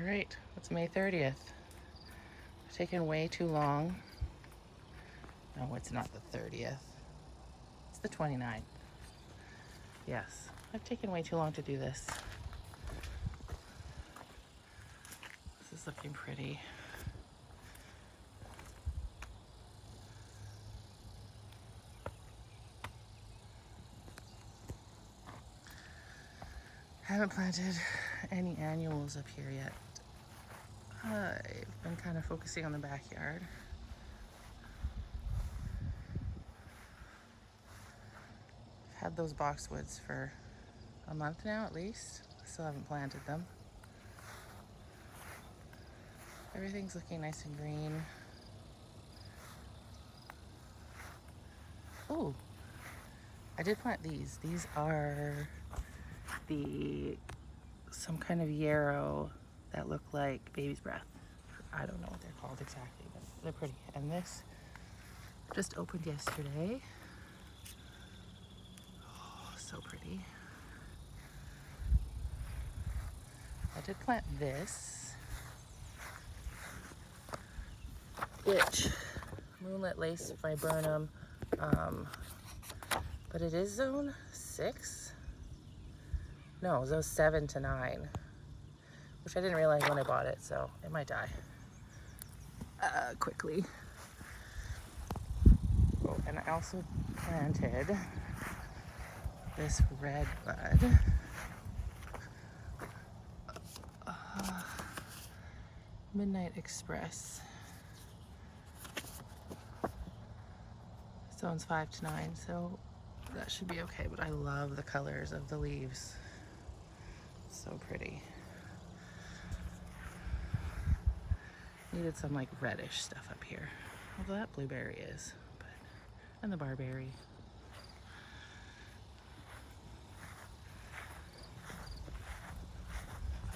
All right, it's May 30th. It's taken way too long. No, it's not the 30th. It's the 29th. Yes, I've taken way too long to do this. This is looking pretty. I haven't planted any annuals up here yet. I've been kind of focusing on the backyard. I've had those boxwoods for a month now at least. I still haven't planted them. Everything's looking nice and green. Oh, I did plant these. These are some kind of yarrow that look like baby's breath. I don't know what they're called exactly, but they're pretty. And this just opened yesterday. Oh, so pretty. I did plant this, which Moonlit Lace Viburnum, but it is zone 6. No, zone 7 to 9, which I didn't realize when I bought it, so it might die quickly. Oh, and I also planted this red bud. Midnight Express. Zones 5 to 9, so that should be okay, but I love the colors of the leaves. So pretty. Needed some like reddish stuff up here. Although that blueberry is, but and the barberry.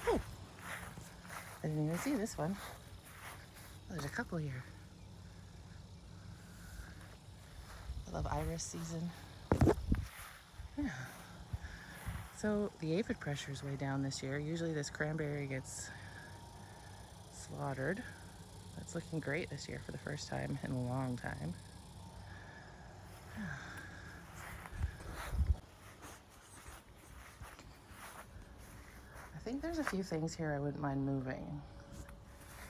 Oh, I didn't even see this one. Oh, there's a couple here. I love iris season. Yeah. So the aphid pressure is way down this year. Usually this cranberry gets slaughtered. It's looking great this year for the first time in a long time. I think there's a few things here I wouldn't mind moving.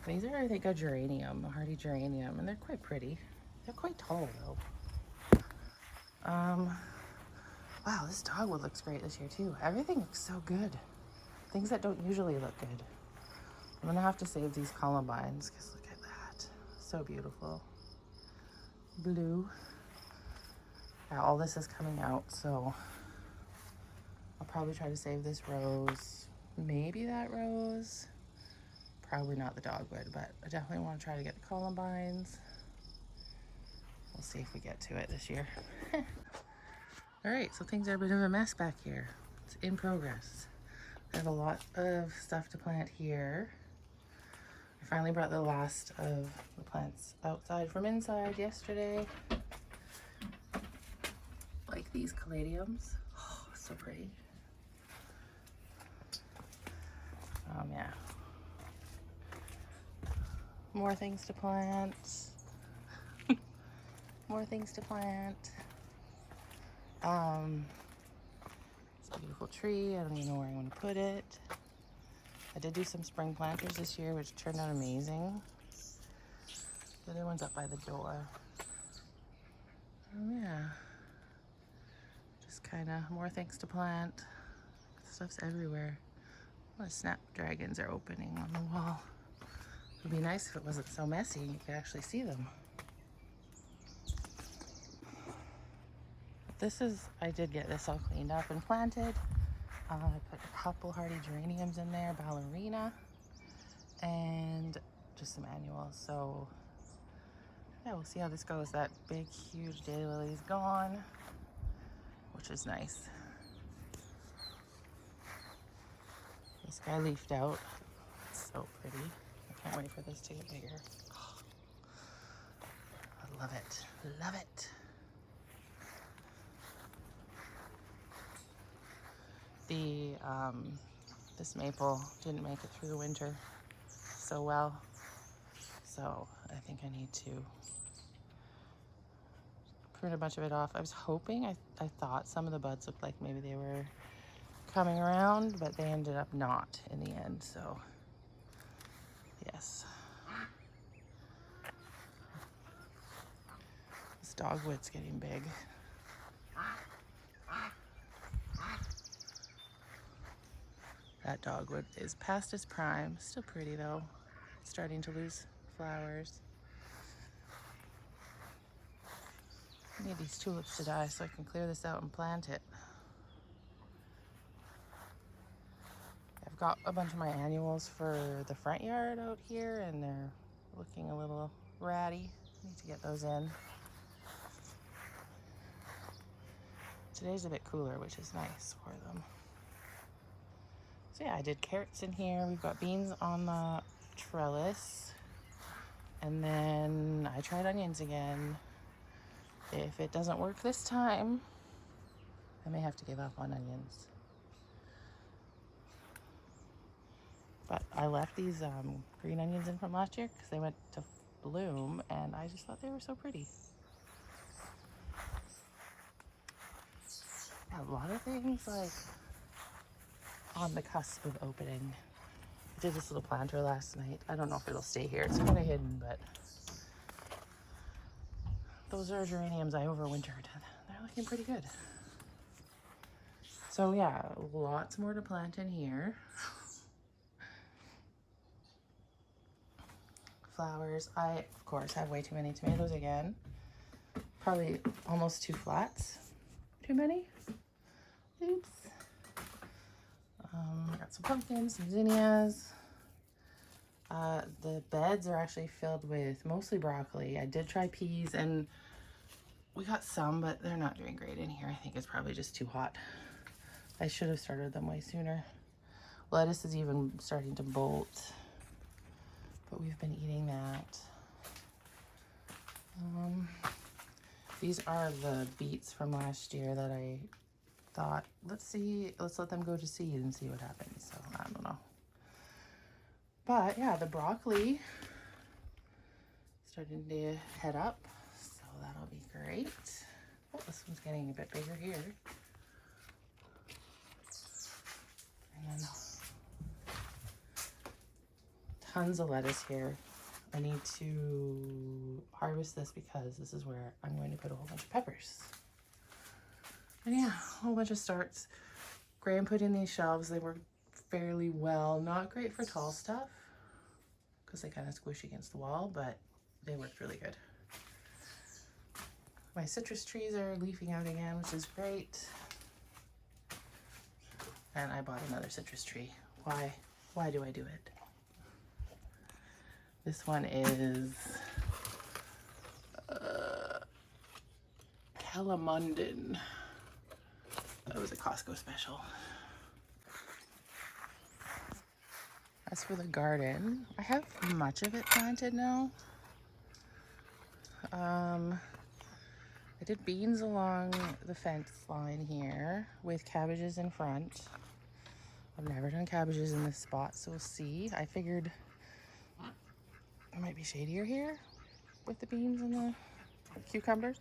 These are, I think, a geranium, a hardy geranium, and they're quite pretty. They're quite tall, though. Wow, this dogwood looks great this year, too. Everything looks so good. Things that don't usually look good. I'm gonna have to save these columbines, because look at that. So beautiful. Blue. Yeah, all this is coming out, so I'll probably try to save this rose. Maybe that rose. Probably not the dogwood, but I definitely want to try to get the columbines. We'll see if we get to it this year. All right, so things are a bit of a mess back here. It's in progress. I have a lot of stuff to plant here. I finally brought the last of the plants outside from inside yesterday. Like these caladiums. Oh, so pretty. Yeah. More things to plant. More things to plant. It's a beautiful tree. I don't even know where I want to put it. I did do some spring planters this year, which turned out amazing. The other one's up by the door. Yeah. Just kind of more things to plant. Stuff's everywhere. The snapdragons are opening on the wall. It would be nice if it wasn't so messy and you could actually see them. I did get this all cleaned up and planted. I put a couple hardy geraniums in there, ballerina, and just some annuals. So yeah, we'll see how this goes. That big, huge daylily is gone, which is nice. This guy leafed out. It's so pretty. I can't wait for this to get bigger. I love it. Love it. This maple didn't make it through the winter. so well. So I think I need to prune a bunch of it off. I was hoping, I thought some of the buds looked like maybe they were coming around, but they ended up not in the end. So yes. This dogwood's getting big. That dogwood is past its prime. Still pretty though. It's starting to lose flowers. I need these tulips to die so I can clear this out and plant it. I've got a bunch of my annuals for the front yard out here and they're looking a little ratty. Need to get those in. Today's a bit cooler, which is nice for them. So yeah, I did carrots in here. We've got beans on the trellis. And then I tried onions again. If it doesn't work this time, I may have to give up on onions. But I left these green onions in from last year because they went to bloom and I just thought they were so pretty. A lot of things like on the cusp of opening. I did this little planter last night. I don't know if it'll stay here. It's kind of hidden, but those are geraniums I overwintered. They're looking pretty good. So yeah, lots more to plant in here. Flowers. I, of course, have way too many tomatoes again. Probably almost 2 flats. Too many? Oops. I got some pumpkins, some zinnias. The beds are actually filled with mostly broccoli. I did try peas and we got some, but they're not doing great in here. I think it's probably just too hot. I should have started them way sooner. Lettuce is even starting to bolt, but we've been eating that. These are the beets from last year that I thought, let's let them go to seed and see what happens. So I don't know. But yeah, the broccoli starting to head up, so that'll be great. Oh, this one's getting a bit bigger here. And then tons of lettuce here. I need to harvest this because this is where I'm going to put a whole bunch of peppers. And yeah, a whole bunch of starts. Graham put in these shelves. They work fairly well. Not great for tall stuff because they kind of squish against the wall, but they worked really good. My citrus trees are leafing out again, which is great. And I bought another citrus tree. Why do I do it? This one is Calamundin. That was a Costco special. As for the garden, I have much of it planted now. I did beans along the fence line here with cabbages in front. I've never done cabbages in this spot, so we'll see. I figured it might be shadier here with the beans and the cucumbers.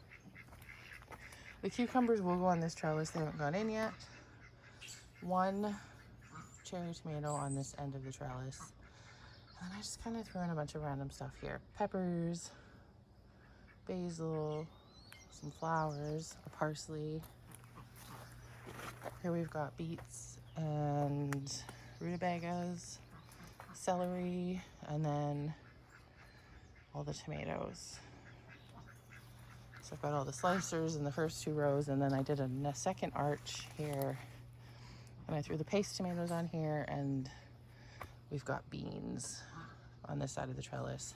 The cucumbers will go on this trellis. They haven't gone in yet. One cherry tomato on this end of the trellis. And I just kind of threw in a bunch of random stuff here. Peppers, basil, some flowers, a parsley. Here we've got beets and rutabagas, celery, and then all the tomatoes. So I've got all the slicers in the first 2 rows, and then I did a second arch here. And I threw the paste tomatoes on here, and we've got beans on this side of the trellis.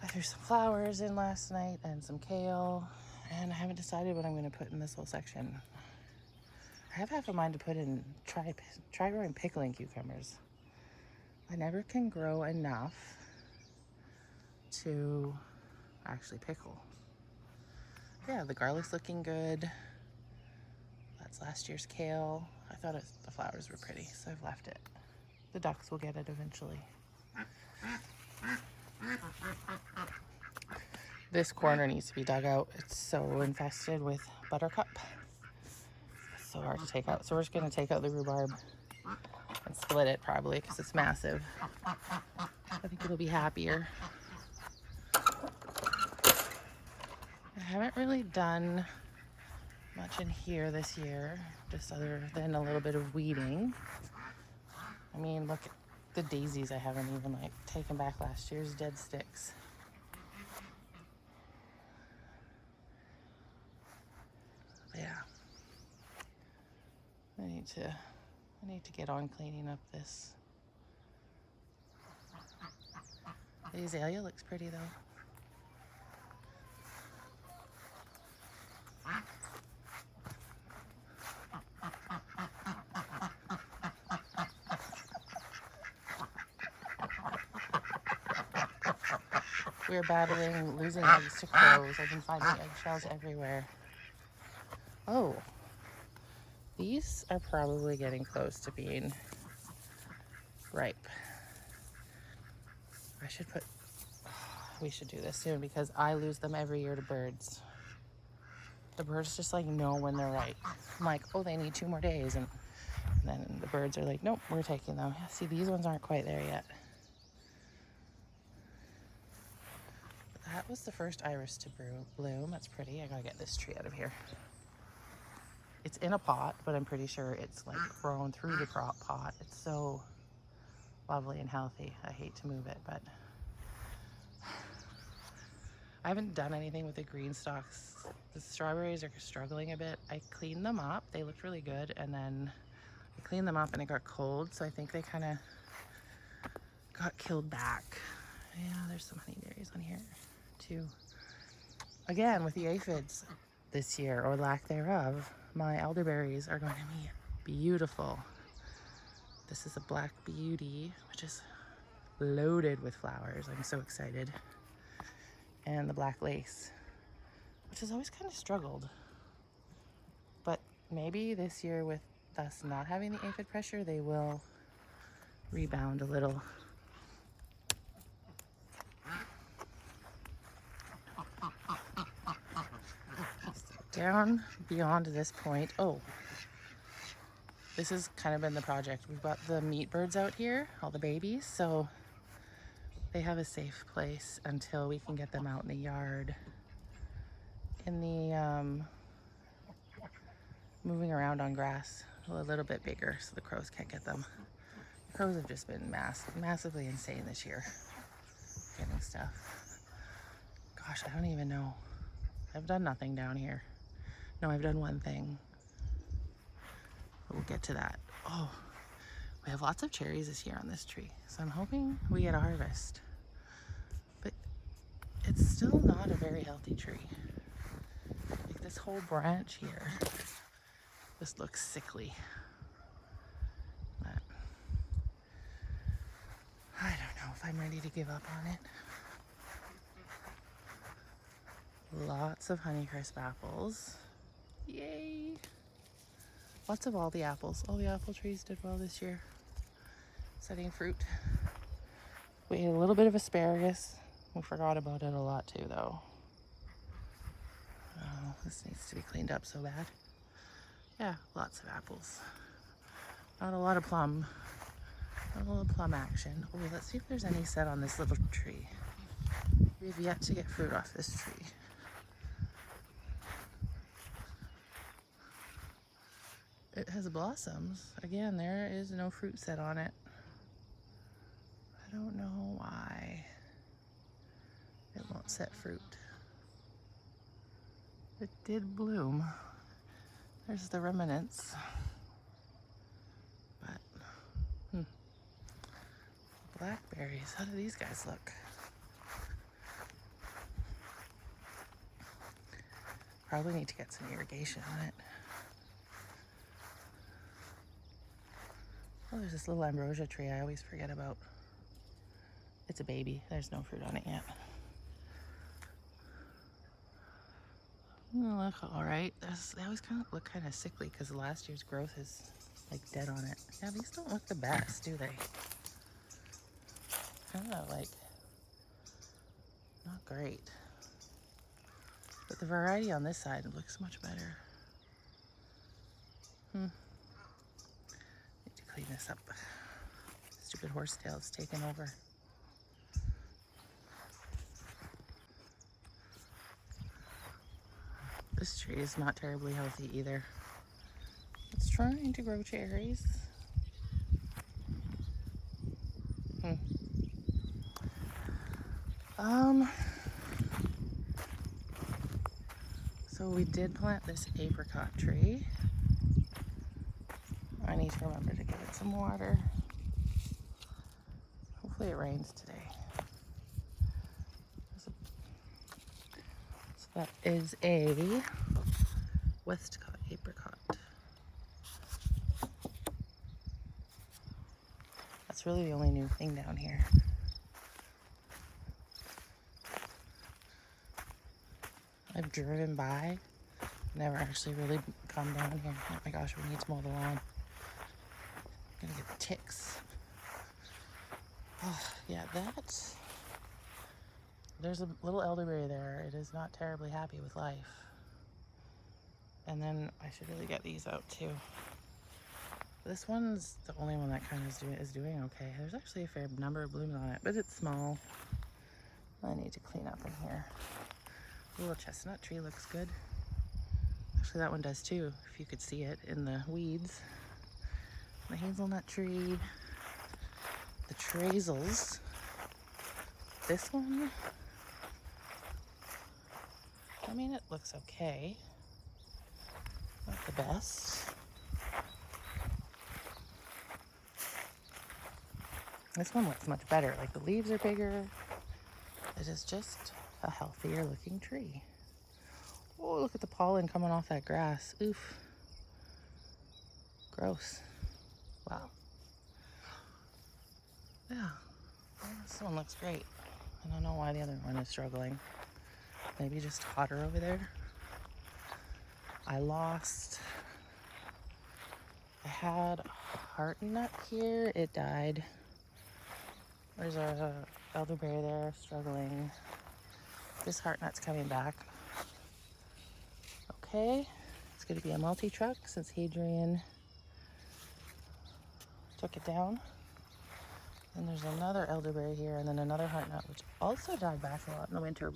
I threw some flowers in last night and some kale, and I haven't decided what I'm going to put in this whole section. I have half a mind to put in, try growing pickling cucumbers. I never can grow enough to actually pickle. Yeah, the garlic's looking good. That's last year's kale. I thought the flowers were pretty, so I've left it. The ducks will get it eventually. This corner needs to be dug out. It's so infested with buttercup. It's so hard to take out. So we're just going to take out the rhubarb and split it probably because it's massive. I think it'll be happier. I haven't really done much in here this year, just other than a little bit of weeding. I mean, look at the daisies I haven't even like taken back last year's dead sticks. But yeah, I need to get on cleaning up this. The azalea looks pretty though. We're battling losing eggs to crows. I've been finding eggshells everywhere. Oh, these are probably getting close to being ripe. We should do this soon because I lose them every year to birds. The birds just like know when they're ripe. I'm like, oh, they need 2 more days. And then the birds are like, nope, we're taking them. See, these ones aren't quite there yet. That was the first iris to bloom. That's pretty. I gotta get this tree out of here. It's in a pot, but I'm pretty sure it's like grown through the pot. It's so lovely and healthy. I hate to move it, but I haven't done anything with the green stalks. The strawberries are struggling a bit. I cleaned them up. They looked really good, and then I cleaned them up and it got cold, so I think they kind of got killed back. Yeah, there's some honeyberries on here too. Again, with the aphids this year, or lack thereof, my elderberries are going to be beautiful. This is a Black Beauty, which is loaded with flowers. I'm so excited. And the Black Lace, which has always kind of struggled. But maybe this year, with us not having the aphid pressure, they will rebound a little. Down beyond this point, oh, this has kind of been the project. We've got the meat birds out here, all the babies, so they have a safe place until we can get them out in the yard. In the moving around on grass a little bit bigger so the crows can't get them. The crows have just been massively insane this year getting stuff. Gosh, I don't even know. I've done nothing down here. No, I've done one thing. We'll get to that. Oh, we have lots of cherries this year on this tree, so I'm hoping we get a harvest. But it's still not a very healthy tree. Like this whole branch here just looks sickly. But I don't know if I'm ready to give up on it. Lots of Honeycrisp apples. Yay! Lots of all the apples. All the apple trees did well this year. Setting fruit. We ate a little bit of asparagus. We forgot about it a lot too, though. Oh, this needs to be cleaned up so bad. Yeah, lots of apples. Not a lot of plum. Not a lot of plum action. Oh, let's see if there's any set on this little tree. We've yet to get fruit off this tree. It has blossoms. Again, there is no fruit set on it. I don't know why it won't set fruit. It did bloom. There's the remnants. But, blackberries, how do these guys look? Probably need to get some irrigation on it. Oh, there's this little ambrosia tree I always forget about. It's a baby. There's no fruit on it yet. Look all right. They always kind of look kind of sickly because last year's growth has like dead on it. Yeah, these don't look the best, do they? Kind of like not great. But the variety on this side looks much better. Need to clean this up. Stupid horsetail's taken over. This tree is not terribly healthy either. It's trying to grow cherries. So we did plant this apricot tree. I need to remember to give it some water. Hopefully it rains today. So that is a Westcott apricot. That's really the only new thing down here. I've driven by, never actually really come down here. Oh my gosh, we need to mow the lawn. I'm gonna get ticks. Oh, yeah, there's a little elderberry there. It is not terribly happy with life. And then I should really get these out too. This one's the only one that kind of is doing okay. There's actually a fair number of blooms on it, but it's small. I need to clean up in here. The little chestnut tree looks good. Actually, that one does too, if you could see it in the weeds. The hazelnut tree, the trazels. This one, I mean, it looks okay. Not the best. This one looks much better. Like the leaves are bigger. It is just a healthier looking tree. Oh, look at the pollen coming off that grass. Oof. Gross. Wow. Yeah. Well, this one looks great. I don't know why the other one is struggling. Maybe just hotter over there. I had a heart nut here. It died. There's a elderberry there struggling. This heart nut's coming back. Okay, it's going to be a multi-truck since Hadrian took it down. And there's another elderberry here and then another heart nut, which also died back a lot in the winter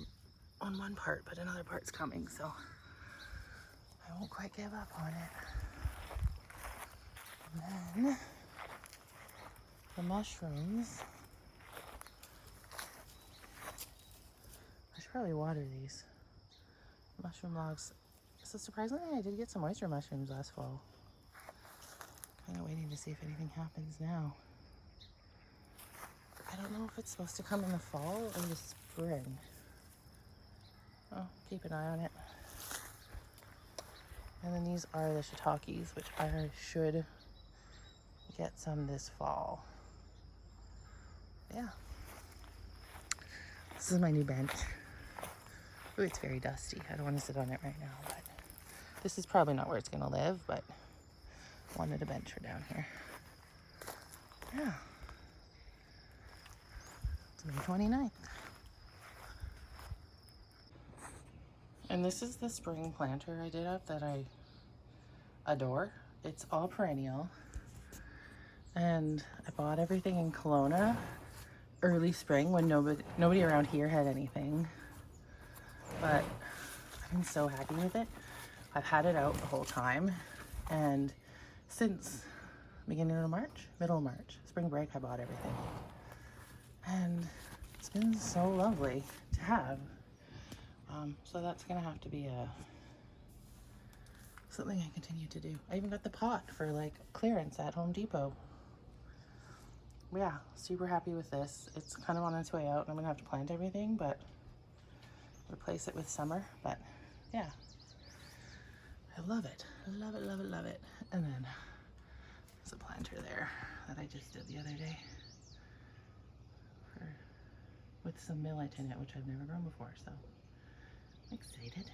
on one part, but another part's coming, so I won't quite give up on it. And then the mushrooms. I should probably water these. Mushroom logs. So surprisingly, I did get some oyster mushrooms last fall. Kind of waiting to see if anything happens now. I don't know if it's supposed to come in the fall or the spring. Oh, keep an eye on it. And then these are the shiitakes, which I should get some this fall. Yeah. This is my new bench. Ooh, it's very dusty. I don't want to sit on it right now, but this is probably not where it's gonna live, but wanted a bench for down here. Yeah. It's May 29th. And this is the spring planter I did up that I adore. It's all perennial. And I bought everything in Kelowna early spring when nobody around here had anything. But I've been so happy with it. I've had it out the whole time. And since beginning of March, middle of March, spring break, I bought everything. And it's been so lovely to have. So that's gonna have to be something I continue to do. I even got the pot for like clearance at Home Depot. Yeah, super happy with this. It's kind of on its way out and I'm gonna have to plant everything, but replace it with summer. But yeah, I love it. Love it, love it, love it. And then there's a planter there that I just did the other day with some millet in it, which I've never grown before, so I'm excited.